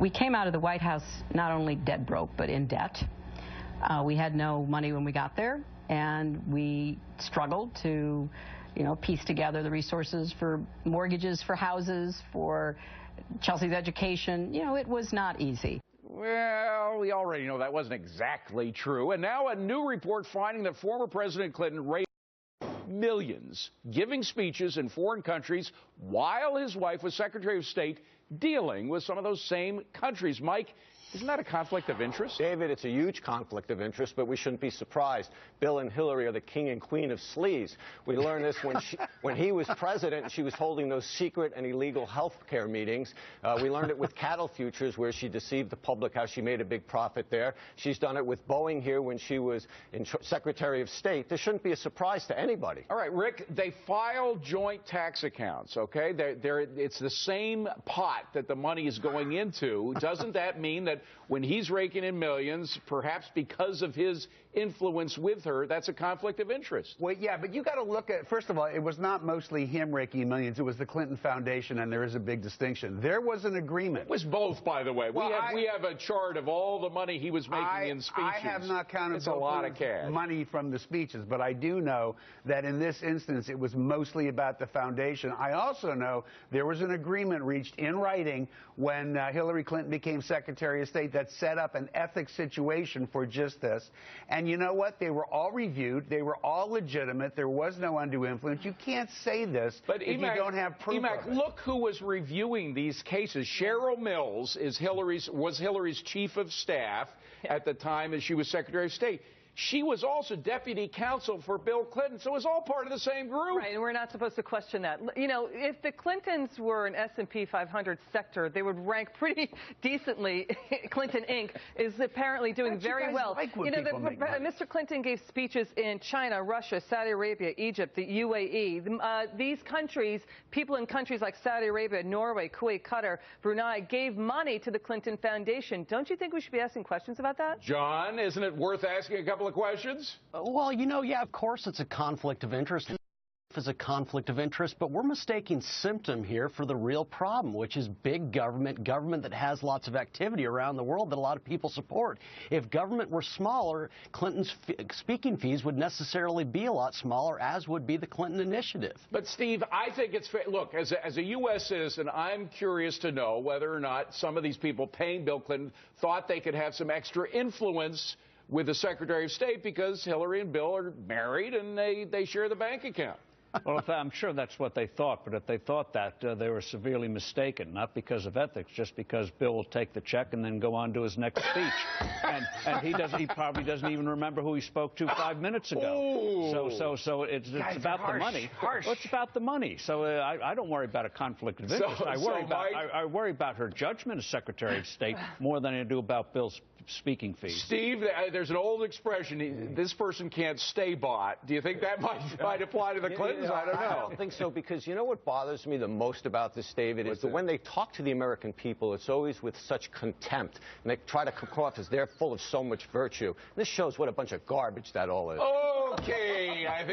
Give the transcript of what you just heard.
We came out of the White House not only dead broke, but in debt. We had no money when we got there, and we struggled to, piece together the resources for mortgages, for houses, for Chelsea's education. It was not easy. Well, we already know that wasn't exactly true. And now a new report finding that former President Clinton raised millions giving speeches in foreign countries while his wife was Secretary of State dealing with some of those same countries. Mike, isn't that a conflict of interest? David, it's a huge conflict of interest, but we shouldn't be surprised. Bill and Hillary are the king and queen of sleaze. We learned this when he was president and she was holding those secret and illegal health care meetings. We learned it with cattle futures, where she deceived the public, how she made a big profit there. She's done it with Boeing here when she was Secretary of State. This shouldn't be a surprise to anybody. All right, Rick, they file joint tax accounts, okay? It's the same pot that the money is going into. Doesn't that mean that when he's raking in millions, perhaps because of his influence with her, that's a conflict of interest? Well, yeah, but you got to look at, first of all, it was not mostly him raking millions. It was the Clinton Foundation, and there is a big distinction. There was an agreement. It was both, by the way. Well, we have a chart of all the money he was making in speeches. I have not counted it's a lot of cash. Money from the speeches, but I do know that in this instance, it was mostly about the foundation. I also know there was an agreement reached in writing when Hillary Clinton became Secretary of State that set up an ethics situation for just this. And you know what? They were all reviewed. They were all legitimate. There was no undue influence. You can't say this if you don't have proof of it. Look who was reviewing these cases. Cheryl Mills was Hillary's chief of staff at the time as she was Secretary of State. She was also deputy counsel for Bill Clinton, so it was all part of the same group. Right, and we're not supposed to question that. If the Clintons were an S&P 500 sector, they would rank pretty decently. Clinton Inc. is apparently doing very well. Mr. Clinton gave speeches in China, Russia, Saudi Arabia, Egypt, the UAE. These countries, people in countries like Saudi Arabia, Norway, Kuwait, Qatar, Brunei, gave money to the Clinton Foundation. Don't you think we should be asking questions about that? John, isn't it worth asking a couple of questions? Well, yeah, of course it's a conflict of interest. Is a conflict of interest, but we're mistaking symptom here for the real problem, which is big government that has lots of activity around the world that a lot of people support. If government were smaller, Clinton's speaking fees would necessarily be a lot smaller, as would be the Clinton initiative. But Steve, I think it's fair. Look, as a U.S. citizen, I'm curious to know whether or not some of these people paying Bill Clinton thought they could have some extra influence with the Secretary of State because Hillary and Bill are married and they share the bank account. Well, I'm sure that's what they thought, but if they thought that, they were severely mistaken, not because of ethics, just because Bill will take the check and then go on to his next speech. And he probably doesn't even remember who he spoke to 5 minutes ago. So it's about the money. Well, it's about the money. So I don't worry about a conflict of interest. I worry about her judgment as Secretary of State more than I do about Bill's speaking fees. Steve, there's an old expression, this person can't stay bought. Do you think that might apply to the Clintons? I don't know. I don't think so, because you know what bothers me the most about this, David, is that when they talk to the American people, it's always with such contempt, and they try to come off as they're full of so much virtue. This shows what a bunch of garbage that all is. Okay, I think